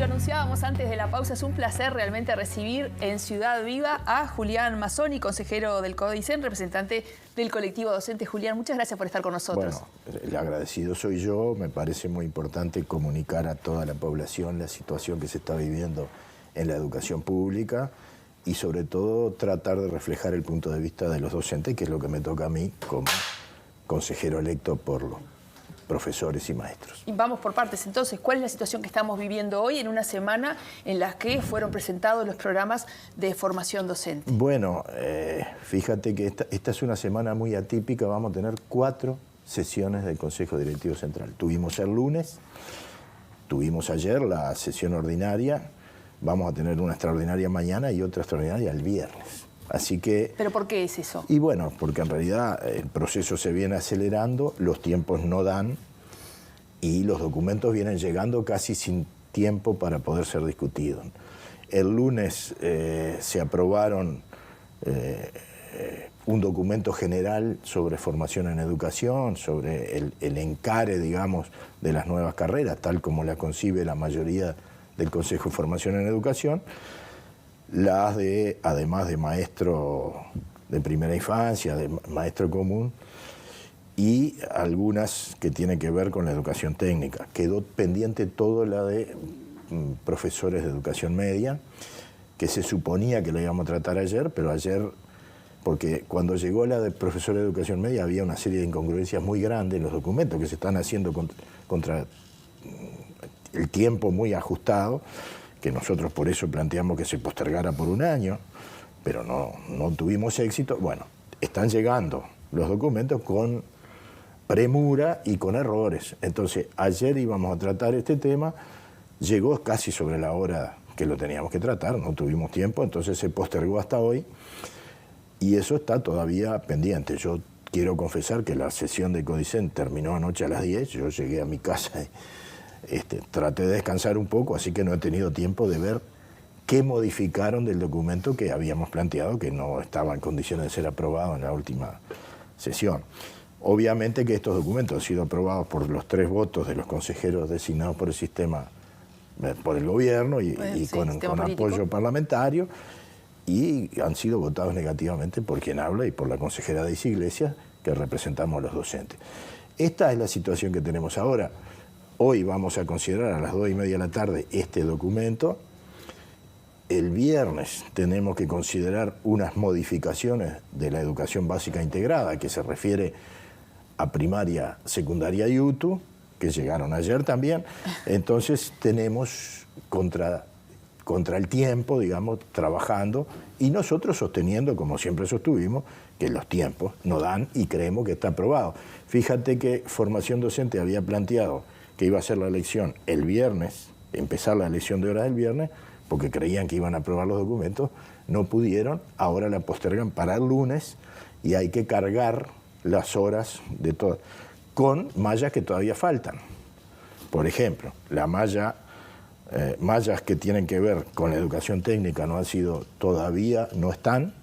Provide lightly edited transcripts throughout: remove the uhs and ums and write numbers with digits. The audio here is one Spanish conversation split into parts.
lo anunciábamos antes de la pausa, es un placer realmente recibir en Ciudad Viva a Julián Mazzoni, consejero del CODICEN, representante del colectivo docente. Julián, muchas gracias por estar con nosotros. Bueno, el agradecido soy yo. Me parece muy importante comunicar a toda la población la situación que se está viviendo en la educación pública y sobre todo tratar de reflejar el punto de vista de los docentes, que es lo que me toca a mí como consejero electo por los profesores y maestros. Y vamos por partes entonces. ¿Cuál es la situación que estamos viviendo hoy en una semana en la que fueron presentados los programas de formación docente? Bueno, fíjate que esta es una semana muy atípica. Vamos a tener 4 sesiones del Consejo Directivo Central. Tuvimos el lunes, tuvimos ayer la sesión ordinaria, vamos a tener una extraordinaria mañana y otra extraordinaria el viernes. Así que... ¿Pero por qué es eso? Y bueno, porque en realidad el proceso se viene acelerando, los tiempos no dan y los documentos vienen llegando casi sin tiempo para poder ser discutidos. El lunes se aprobaron un documento general sobre formación en educación, sobre el encare, digamos, de las nuevas carreras, tal como la concibe la mayoría del Consejo de Formación en Educación. Las de, además de maestro de primera infancia, de maestro común, y algunas que tienen que ver con la educación técnica. Quedó pendiente todo la de profesores de educación media, que se suponía que la íbamos a tratar ayer, pero ayer, porque cuando llegó la de profesores de educación media había una serie de incongruencias muy grandes en los documentos que se están haciendo contra el tiempo muy ajustado, que nosotros por eso planteamos que se postergara por un año, pero no tuvimos éxito. Bueno, están llegando los documentos con premura y con errores. Entonces, ayer íbamos a tratar este tema, llegó casi sobre la hora que lo teníamos que tratar, no tuvimos tiempo, entonces se postergó hasta hoy, y eso está todavía pendiente. Yo quiero confesar que la sesión de CODICEN terminó anoche a las 10, yo llegué a mi casa y traté de descansar un poco, así que no he tenido tiempo de ver qué modificaron del documento que habíamos planteado, que no estaba en condiciones de ser aprobado en la última sesión. Obviamente que estos documentos han sido aprobados por los 3 votos de los consejeros designados por el sistema, por el gobierno y con apoyo parlamentario, y han sido votados negativamente por quien habla y por la consejera Daisy Iglesias, que representamos a los docentes. Esta es la situación que tenemos ahora. Hoy vamos a considerar a las 2:30 de la tarde este documento. El viernes tenemos que considerar unas modificaciones de la educación básica integrada, que se refiere a primaria, secundaria y UTU, que llegaron ayer también. Entonces tenemos contra el tiempo, digamos, trabajando, y nosotros sosteniendo, como siempre sostuvimos, que los tiempos no dan y creemos que está aprobado. Fíjate que Formación Docente había planteado que iba a ser la elección el viernes, empezar la elección de horas del viernes, porque creían que iban a aprobar los documentos, no pudieron, ahora la postergan para el lunes y hay que cargar las horas de todo, con mallas que todavía faltan. Por ejemplo, la mallas que tienen que ver con la educación técnica no han sido todavía, no están.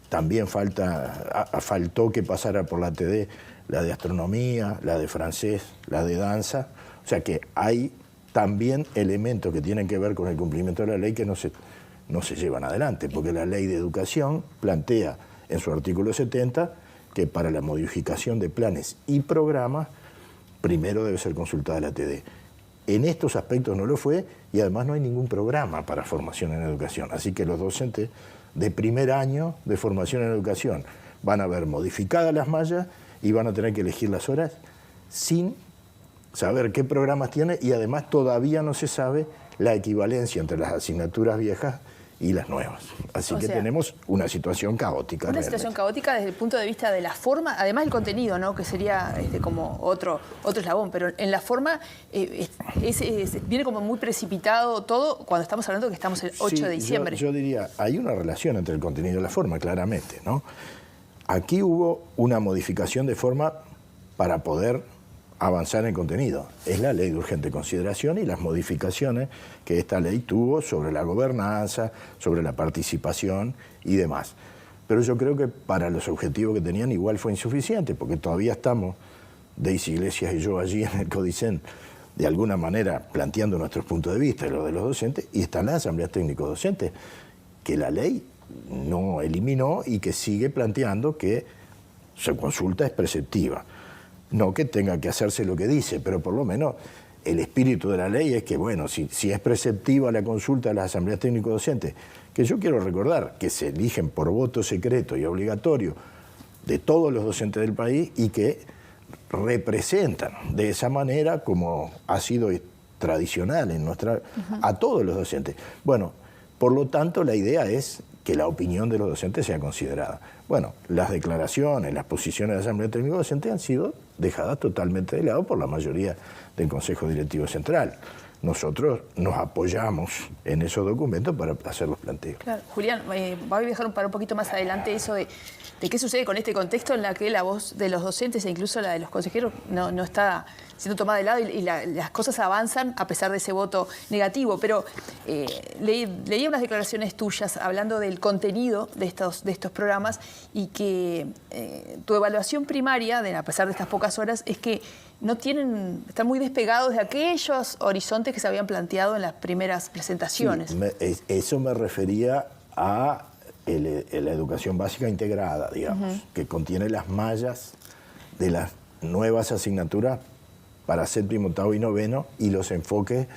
También faltó que pasara por la TD la de astronomía, la de francés, la de danza. O sea que hay también elementos que tienen que ver con el cumplimiento de la ley que no se llevan adelante, porque la ley de educación plantea en su artículo 70 que para la modificación de planes y programas primero debe ser consultada la TD. En estos aspectos no lo fue y además no hay ningún programa para formación en educación. Así que los docentes de primer año de formación en educación van a ver modificadas las mallas y van a tener que elegir las horas sin saber qué programas tiene, y además todavía no se sabe la equivalencia entre las asignaturas viejas y las nuevas. Así que tenemos una situación caótica. Una situación caótica desde el punto de vista de la forma, además del contenido, ¿no? Que sería como otro eslabón, pero en la forma viene como muy precipitado todo cuando estamos hablando que estamos el 8 de diciembre. Yo diría, hay una relación entre el contenido y la forma, claramente, ¿no? Aquí hubo una modificación de forma para poder avanzar en contenido. Es la ley de urgente consideración y las modificaciones que esta ley tuvo sobre la gobernanza, sobre la participación y demás. Pero yo creo que para los objetivos que tenían igual fue insuficiente, porque todavía estamos, Daisy Iglesias y yo allí en el CODICEN, de alguna manera planteando nuestros puntos de vista y los de los docentes, y están las asambleas técnicos docentes, que la ley no eliminó y que sigue planteando que su consulta es preceptiva. No que tenga que hacerse lo que dice, pero por lo menos el espíritu de la ley es que, bueno, si es preceptiva la consulta de las asambleas técnicos docentes, que yo quiero recordar que se eligen por voto secreto y obligatorio de todos los docentes del país y que representan de esa manera, como ha sido tradicional en a todos los docentes. Bueno, por lo tanto, la idea es que la opinión de los docentes sea considerada. Bueno, las declaraciones, las posiciones de la Asamblea Técnica Docente han sido dejadas totalmente de lado por la mayoría del Consejo Directivo Central. Nosotros nos apoyamos en esos documentos para hacer los planteos. Claro. Julián, va a dejar para un poquito más adelante eso de qué sucede con este contexto en la que la voz de los docentes e incluso la de los consejeros no está siendo tomada de lado y las cosas avanzan a pesar de ese voto negativo. Pero leía unas declaraciones tuyas hablando del contenido de estos programas y que tu evaluación primaria, a pesar de estas pocas horas, es que están muy despegados de aquellos horizontes que se habían planteado en las primeras presentaciones. Sí, eso me refería a la educación básica integrada, digamos, que contiene las mallas de las nuevas asignaturas para séptimo, octavo y noveno y los enfoques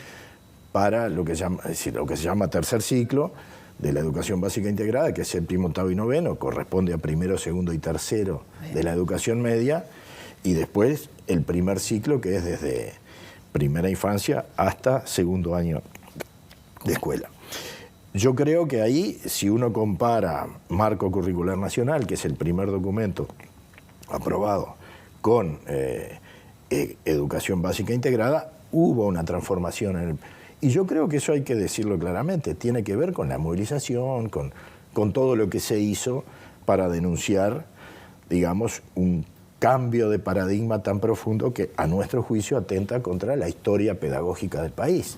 para lo que se llama tercer ciclo de la educación básica integrada, que es séptimo, octavo y noveno, corresponde a primero, segundo y tercero de la educación media, y después el primer ciclo, que es desde primera infancia hasta segundo año de escuela. Yo creo que ahí, si uno compara Marco Curricular Nacional, que es el primer documento aprobado, con Educación Básica Integrada, hubo una transformación y yo creo que eso hay que decirlo claramente, tiene que ver con la movilización, con todo lo que se hizo para denunciar, digamos, un cambio de paradigma tan profundo que a nuestro juicio atenta contra la historia pedagógica del país.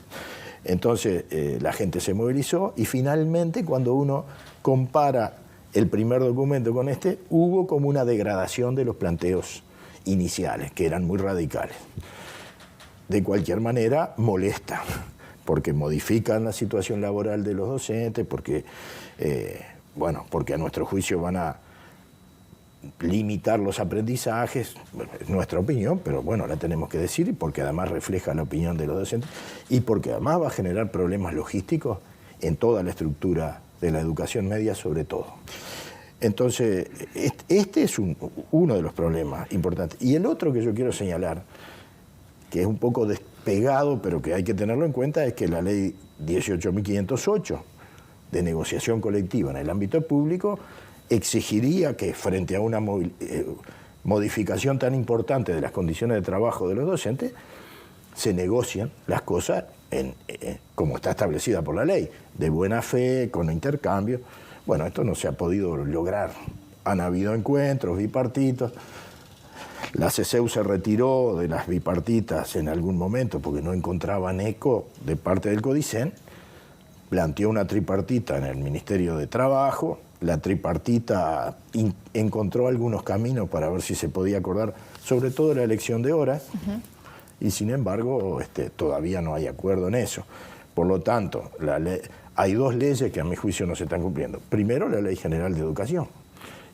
Entonces la gente se movilizó y finalmente cuando uno compara el primer documento con este, hubo como una degradación de los planteos iniciales, que eran muy radicales. De cualquier manera, molesta, porque modifican la situación laboral de los docentes, porque a nuestro juicio van a limitar los aprendizajes, es nuestra opinión, pero bueno, la tenemos que decir, y porque además refleja la opinión de los docentes, y porque además va a generar problemas logísticos en toda la estructura de la educación media, sobre todo. Entonces, este es uno de los problemas importantes. Y el otro que yo quiero señalar, que es un poco despegado, pero que hay que tenerlo en cuenta, es que la ley 18.508 de negociación colectiva en el ámbito público exigiría que frente a una modificación tan importante de las condiciones de trabajo de los docentes, se negocian las cosas como está establecida por la ley, de buena fe, con intercambio. Bueno, esto no se ha podido lograr. Han habido encuentros bipartitos. La CESEU se retiró de las bipartitas en algún momento porque no encontraban eco de parte del CODICEN. Planteó una tripartita en el Ministerio de Trabajo. La tripartita encontró algunos caminos para ver si se podía acordar, sobre todo la elección de horas, y sin embargo todavía no hay acuerdo en eso. Por lo tanto, hay dos leyes que a mi juicio no se están cumpliendo. Primero, la Ley General de Educación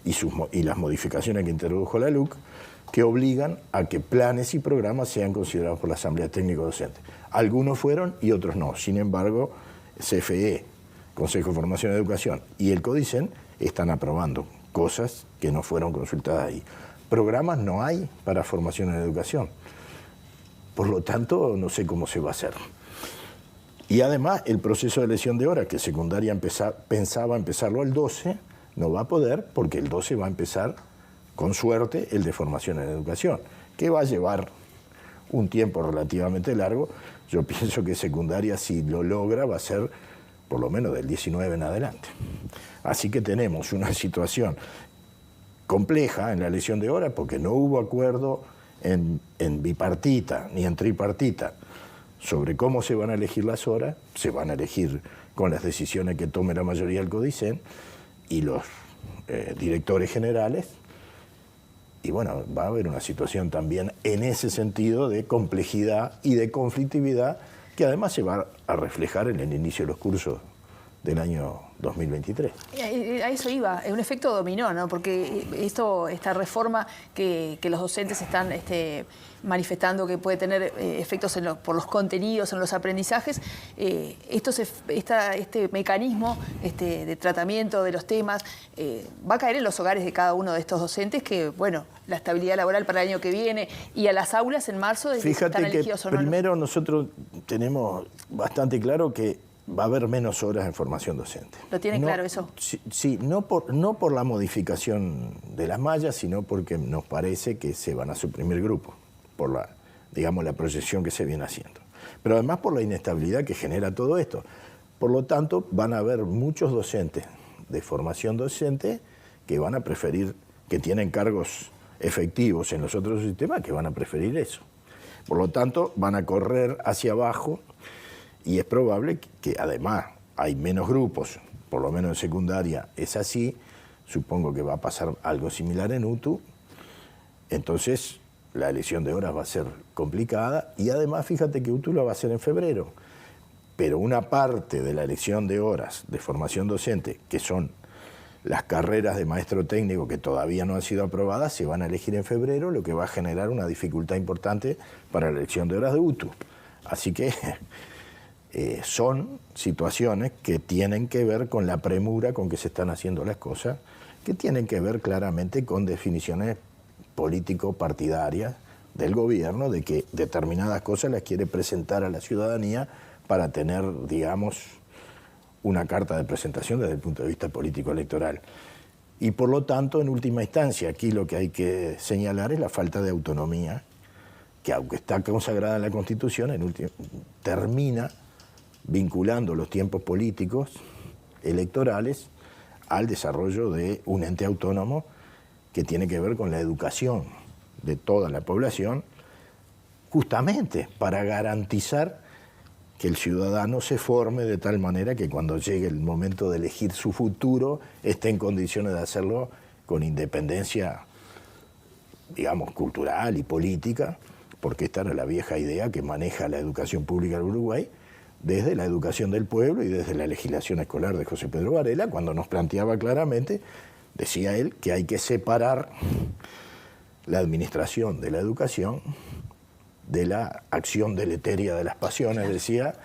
y las modificaciones que introdujo la LUC, que obligan a que planes y programas sean considerados por la Asamblea Técnica Docente. Algunos fueron y otros no. Sin embargo, CFE, Consejo de Formación y Educación, y el CODICEN están aprobando cosas que no fueron consultadas ahí. Programas no hay para formación en educación. Por lo tanto, no sé cómo se va a hacer. Y además, el proceso de elección de horas, que secundaria pensaba empezarlo el 12, no va a poder, porque el 12 va a empezar, con suerte, el de formación en educación, que va a llevar un tiempo relativamente largo. Yo pienso que secundaria, si lo logra, va a ser por lo menos del 19 en adelante. Así que tenemos una situación compleja en la elección de horas, porque no hubo acuerdo en bipartita ni en tripartita sobre cómo se van a elegir las horas. Se van a elegir con las decisiones que tome la mayoría del CODICEN y los directores generales, Y bueno, va a haber una situación también en ese sentido de complejidad y de conflictividad que además se va a reflejar en el inicio de los cursos del año 2023. A eso iba, es un efecto dominó, ¿no? Porque esta reforma que los docentes están manifestando que puede tener efectos por los contenidos, en los aprendizajes, este mecanismo de tratamiento de los temas va a caer en los hogares de cada uno de estos docentes que, bueno, la estabilidad laboral para el año que viene y a las aulas en marzo de si están elegidos o no. Primero nosotros tenemos bastante claro que va a haber menos horas en formación docente. ¿Lo tienen claro eso? Sí, no por la modificación de las mallas, sino porque nos parece que se van a suprimir grupos, por la proyección que se viene haciendo. Pero además por la inestabilidad que genera todo esto. Por lo tanto, van a haber muchos docentes de formación docente que van a preferir, que tienen cargos efectivos en los otros sistemas, que van a preferir eso. Por lo tanto, van a correr hacia abajo. Y es probable que además hay menos grupos, por lo menos en secundaria es así, supongo que va a pasar algo similar en UTU, entonces la elección de horas va a ser complicada y además fíjate que UTU lo va a hacer en febrero, pero una parte de la elección de horas de formación docente, que son las carreras de maestro técnico que todavía no han sido aprobadas, se van a elegir en febrero, lo que va a generar una dificultad importante para la elección de horas de UTU. Así que son situaciones que tienen que ver con la premura con que se están haciendo las cosas, que tienen que ver claramente con definiciones político-partidarias del gobierno de que determinadas cosas las quiere presentar a la ciudadanía para tener, digamos, una carta de presentación desde el punto de vista político-electoral. Y por lo tanto, en última instancia, aquí lo que hay que señalar es la falta de autonomía, que aunque está consagrada en la Constitución, termina vinculando los tiempos políticos electorales al desarrollo de un ente autónomo que tiene que ver con la educación de toda la población, justamente para garantizar que el ciudadano se forme de tal manera que cuando llegue el momento de elegir su futuro esté en condiciones de hacerlo con independencia, digamos, cultural y política, porque esta era la vieja idea que maneja la educación pública del Uruguay, desde la educación del pueblo y desde la legislación escolar de José Pedro Varela, cuando nos planteaba claramente, decía él, que hay que separar la administración de la educación de la acción deleteria de las pasiones, decía,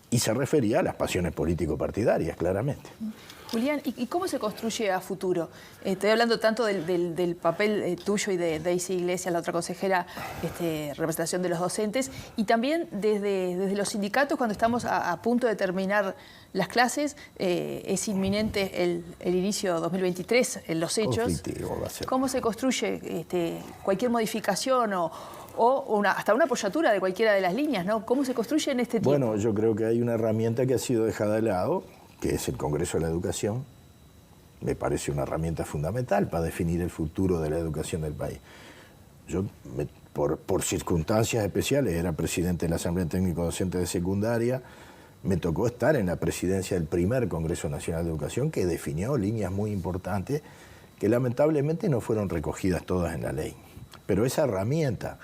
y se refería a las pasiones político-partidarias, claramente. Julián, ¿y cómo se construye a futuro? Estoy hablando tanto del papel tuyo y de Daisy Iglesias, la otra consejera, representación de los docentes, y también desde los sindicatos, cuando estamos a punto de terminar las clases, es inminente el inicio 2023, en los hechos. Va a ser. ¿Cómo se construye cualquier modificación o hasta una apoyatura de cualquiera de las líneas, ¿no? ¿Cómo se construye en este tiempo? Bueno, yo creo que hay una herramienta que ha sido dejada de lado, que es el Congreso de la Educación. Me parece una herramienta fundamental para definir el futuro de la educación del país. Yo, por circunstancias especiales, era presidente de la Asamblea Técnico Docente de Secundaria, me tocó estar en la presidencia del primer Congreso Nacional de Educación, que definió líneas muy importantes que lamentablemente no fueron recogidas todas en la ley. Pero esa herramienta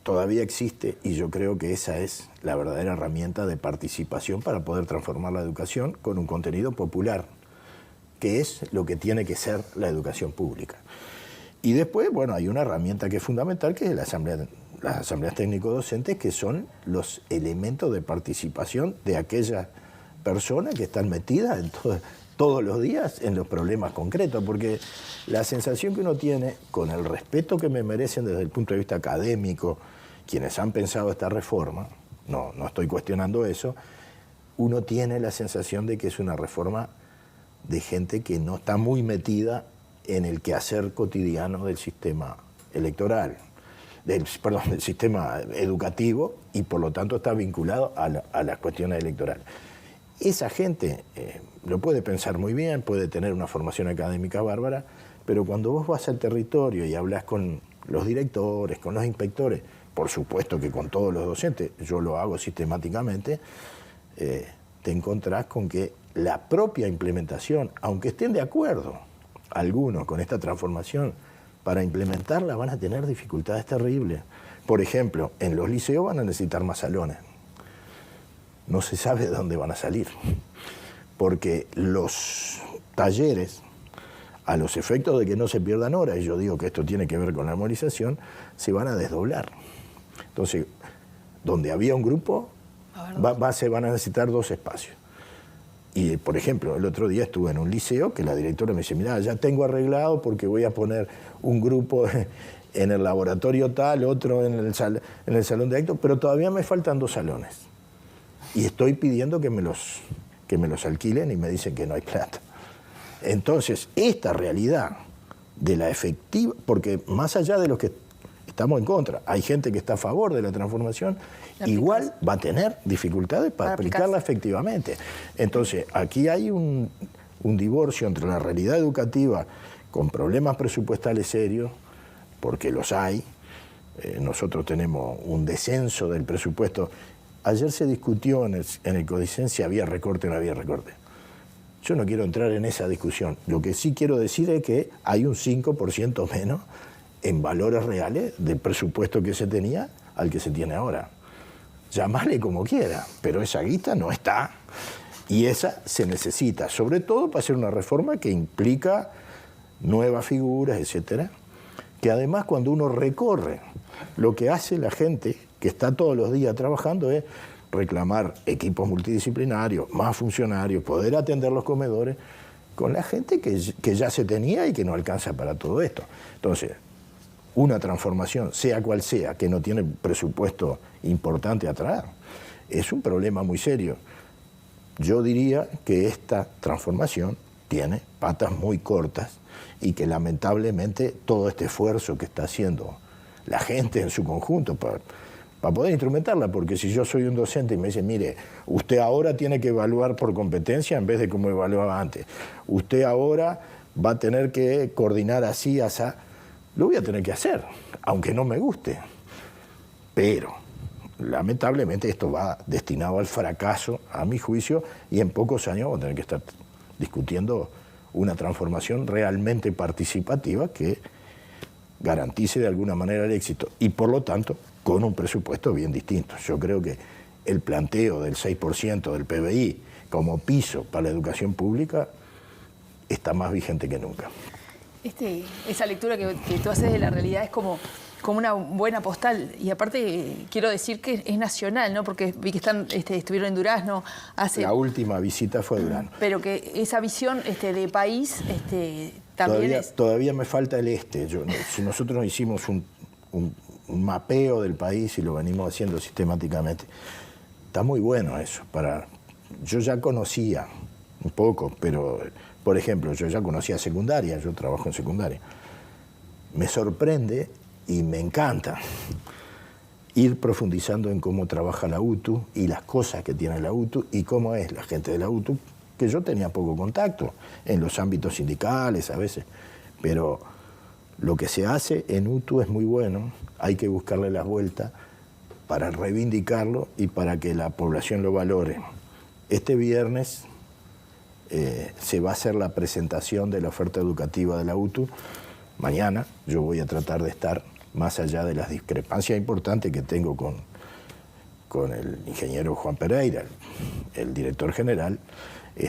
todavía existe y yo creo que esa es la verdadera herramienta de participación para poder transformar la educación con un contenido popular, que es lo que tiene que ser la educación pública. Y después, bueno, hay una herramienta que es fundamental, que es las asambleas técnico-docentes, que son los elementos de participación de aquellas personas que están metidas en todos los días en los problemas concretos, porque la sensación que uno tiene, con el respeto que me merecen desde el punto de vista académico, quienes han pensado esta reforma, no estoy cuestionando eso, uno tiene la sensación de que es una reforma de gente que no está muy metida en el quehacer cotidiano del sistema electoral, del sistema educativo, y por lo tanto está vinculado a las cuestiones electorales. Esa gente lo puede pensar muy bien, puede tener una formación académica bárbara, pero cuando vos vas al territorio y hablas con los directores, con los inspectores, por supuesto que con todos los docentes, yo lo hago sistemáticamente, te encontrás con que la propia implementación, aunque estén de acuerdo algunos con esta transformación, para implementarla van a tener dificultades terribles. Por ejemplo, en los liceos van a necesitar más salones. No se sabe de dónde van a salir, porque los talleres, a los efectos de que no se pierdan horas, y yo digo que esto tiene que ver con la armonización, se van a desdoblar. Entonces, donde había un grupo, se van a necesitar 2 espacios. Y, por ejemplo, el otro día estuve en un liceo que la directora me dice, mirá, ya tengo arreglado porque voy a poner un grupo en el laboratorio tal, otro en el salón de actos, pero todavía me faltan 2 salones. Y estoy pidiendo que me los alquilen y me dicen que no hay plata. Entonces, esta realidad de la efectiva, porque más allá de los que estamos en contra, hay gente que está a favor de la transformación, igual va a tener dificultades para aplicarla efectivamente. Entonces, aquí hay un divorcio entre la realidad educativa con problemas presupuestales serios, porque los hay. Nosotros tenemos un descenso del presupuesto. Ayer se discutió en el Codicen si había recorte o no había recorte. Yo no quiero entrar en esa discusión. Lo que sí quiero decir es que hay un 5% menos en valores reales del presupuesto que se tenía al que se tiene ahora. Llamale como quiera, pero esa guita no está. Y esa se necesita, sobre todo para hacer una reforma que implica nuevas figuras, etcétera, que además cuando uno recorre lo que hace la gente que está todos los días trabajando es reclamar equipos multidisciplinarios, más funcionarios, poder atender los comedores, con la gente que ya se tenía y que no alcanza para todo esto. Entonces, una transformación, sea cual sea, que no tiene presupuesto importante a traer, es un problema muy serio. Yo diría que esta transformación tiene patas muy cortas y que lamentablemente todo este esfuerzo que está haciendo la gente en su conjunto para poder instrumentarla, porque si yo soy un docente y me dicen, mire, usted ahora tiene que evaluar por competencia en vez de como evaluaba antes, usted ahora va a tener que coordinar así, así, lo voy a tener que hacer, aunque no me guste. Pero, lamentablemente, esto va destinado al fracaso, a mi juicio, y en pocos años vamos a tener que estar discutiendo una transformación realmente participativa que garantice de alguna manera el éxito y, por lo tanto, con un presupuesto bien distinto. Yo creo que el planteo del 6% del PBI como piso para la educación pública está más vigente que nunca. Esa lectura que tú haces de la realidad es como una buena postal. Y aparte quiero decir que es nacional, ¿no? Porque vi que estuvieron en Durazno hace... La última visita fue a Durazno. Pero que esa visión de país también todavía me falta el este. Nosotros hicimos un mapeo del país y lo venimos haciendo sistemáticamente. Está muy bueno eso. Yo ya conocía un poco, pero, por ejemplo, yo ya conocía secundaria, yo trabajo en secundaria. Me sorprende y me encanta ir profundizando en cómo trabaja la UTU y las cosas que tiene la UTU y cómo es la gente de la UTU, que yo tenía poco contacto en los ámbitos sindicales a veces, pero lo que se hace en UTU es muy bueno, hay que buscarle las vueltas para reivindicarlo y para que la población lo valore. Este viernes se va a hacer la presentación de la oferta educativa de la UTU. Mañana yo voy a tratar de estar más allá de las discrepancias importantes que tengo con el ingeniero Juan Pereira, el director general.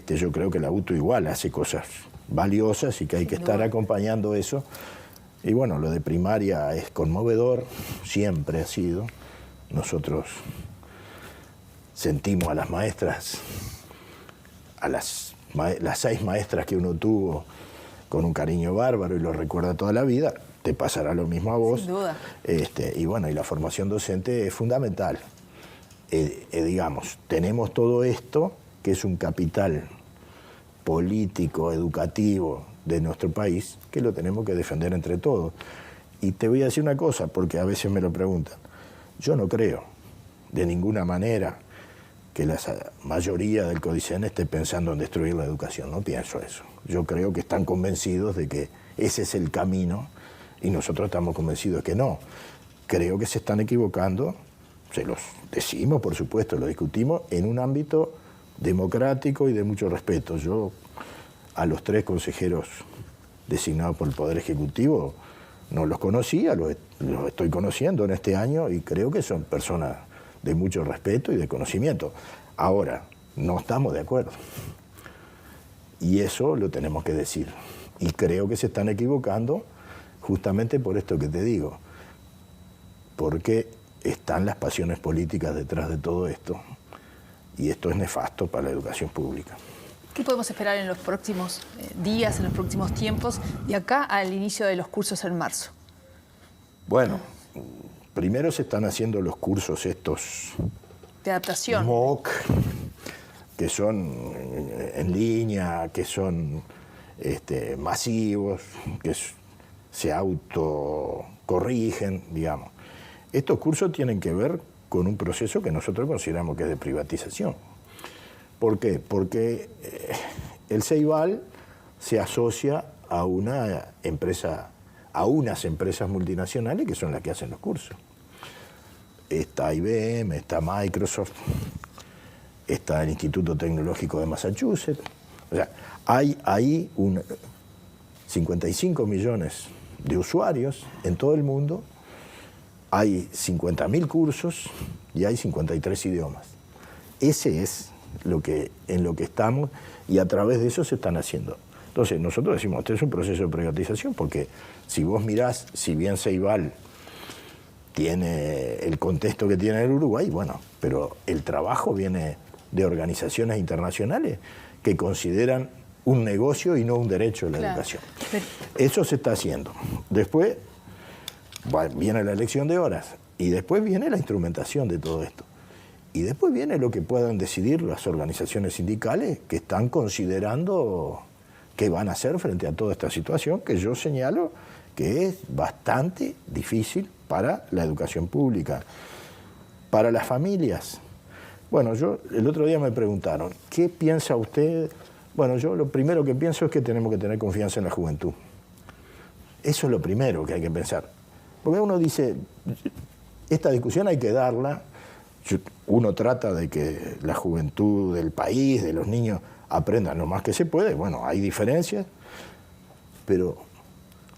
Yo creo que la UTU igual hace cosas valiosas y que hay que estar acompañando eso. Y bueno, lo de primaria es conmovedor, siempre ha sido. Nosotros sentimos a las maestras, a las 6 maestras que uno tuvo con un cariño bárbaro y lo recuerda toda la vida. Te pasará lo mismo a vos. Sin duda. Y bueno, y la formación docente es fundamental. Digamos, tenemos todo esto, que es un capital político, educativo de nuestro país, que lo tenemos que defender entre todos. Y te voy a decir una cosa, porque a veces me lo preguntan. Yo no creo, de ninguna manera, que la mayoría del Codicen esté pensando en destruir la educación. No pienso eso. Yo creo que están convencidos de que ese es el camino y nosotros estamos convencidos de que no. Creo que se están equivocando, se los decimos, por supuesto, lo discutimos, en un ámbito democrático y de mucho respeto. Yo a los 3 consejeros designados por el Poder Ejecutivo No los conocía, los estoy conociendo en este año y creo que son personas de mucho respeto y de conocimiento. Ahora, no estamos de acuerdo. Y eso lo tenemos que decir. Y creo que se están equivocando justamente por esto que te digo. Porque están las pasiones políticas detrás de todo esto. Y esto es nefasto para la educación pública. ¿Qué podemos esperar en los próximos días, en los próximos tiempos, de acá al inicio de los cursos en marzo? Bueno, primero se están haciendo los cursos estos de adaptación. MOOC, que son en línea, que son masivos, que se autocorrigen, digamos. Estos cursos tienen que ver con un proceso que nosotros consideramos que es de privatización. ¿Por qué? Porque el Ceibal se asocia a una empresa, a unas empresas multinacionales que son las que hacen los cursos. Está IBM, está Microsoft, está el Instituto Tecnológico de Massachusetts. O sea, hay ahí 55 millones de usuarios en todo el mundo, hay 50.000 cursos y hay 53 idiomas. Ese es en lo que estamos y a través de eso se están haciendo. Entonces, nosotros decimos, este es un proceso de privatización porque si vos mirás, si bien Ceibal tiene el contexto que tiene el Uruguay, bueno, pero el trabajo viene de organizaciones internacionales que consideran un negocio y no un derecho de la educación. Eso se está haciendo. Después viene la elección de horas y después viene la instrumentación de todo esto. Y después viene lo que puedan decidir las organizaciones sindicales que están considerando qué van a hacer frente a toda esta situación que yo señalo que es bastante difícil para la educación pública. Para las familias. Bueno, el otro día me preguntaron, ¿qué piensa usted? Bueno, yo lo primero que pienso es que tenemos que tener confianza en la juventud. Eso es lo primero que hay que pensar. Porque uno dice, esta discusión hay que darla. Uno trata de que la juventud del país, de los niños, aprendan lo más que se puede. Bueno, hay diferencias, pero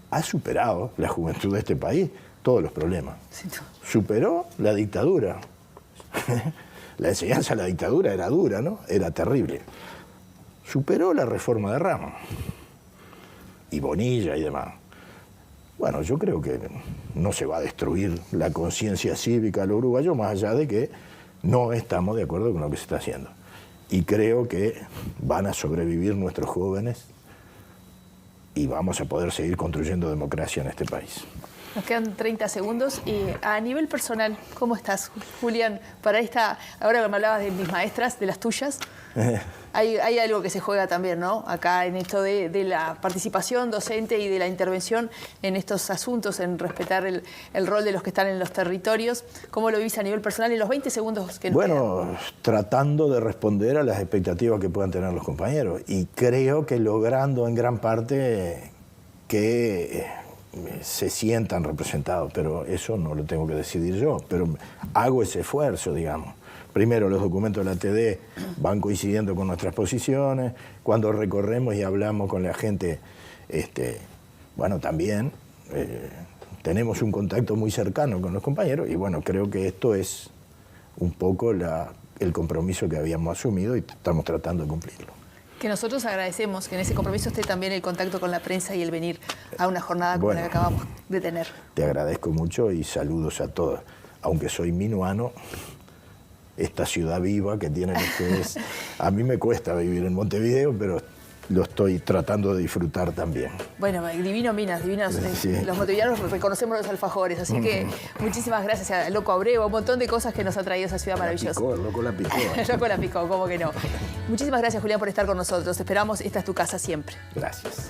ha superado la juventud de este país todos los problemas. Superó la dictadura. La enseñanza a la dictadura era dura, ¿no? Era terrible. Superó la reforma de Ramos y Bonilla y demás. Bueno, yo creo que no se va a destruir la conciencia cívica de los uruguayos, más allá de que no estamos de acuerdo con lo que se está haciendo. Y creo que van a sobrevivir nuestros jóvenes y vamos a poder seguir construyendo democracia en este país. Nos quedan 30 segundos y a nivel personal, ¿cómo estás, Julián? Para ahora que me hablabas de mis maestras, de las tuyas, hay algo que se juega también, ¿no? Acá en esto de la participación docente y de la intervención en estos asuntos, en respetar el rol de los que están en los territorios. ¿Cómo lo vivís a nivel personal en los 20 segundos que nos quedan? Tratando de responder a las expectativas que puedan tener los compañeros y creo que logrando en gran parte que se sientan representados, pero eso no lo tengo que decidir yo, pero hago ese esfuerzo, digamos. Primero, los documentos de la TD van coincidiendo con nuestras posiciones, cuando recorremos y hablamos con la gente, bueno, también tenemos un contacto muy cercano con los compañeros y bueno, creo que esto es un poco el compromiso que habíamos asumido y estamos tratando de cumplirlo. Que nosotros agradecemos que en ese compromiso esté también el contacto con la prensa y el venir a una jornada como la que acabamos de tener. Te agradezco mucho y saludos a todos. Aunque soy minuano, esta ciudad viva que tienen ustedes, a mí me cuesta vivir en Montevideo, pero lo estoy tratando de disfrutar también. Bueno, divino Minas, divinos. Sí. Los montevideanos reconocemos los alfajores, así que muchísimas gracias a Loco Abreu, un montón de cosas que nos ha traído esa ciudad maravillosa. Loco la picó. Loco la picó, ¿cómo que no? Muchísimas gracias, Julián, por estar con nosotros. Esperamos, esta es tu casa siempre. Gracias.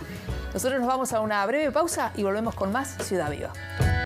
Nosotros nos vamos a una breve pausa y volvemos con más Ciudad Viva.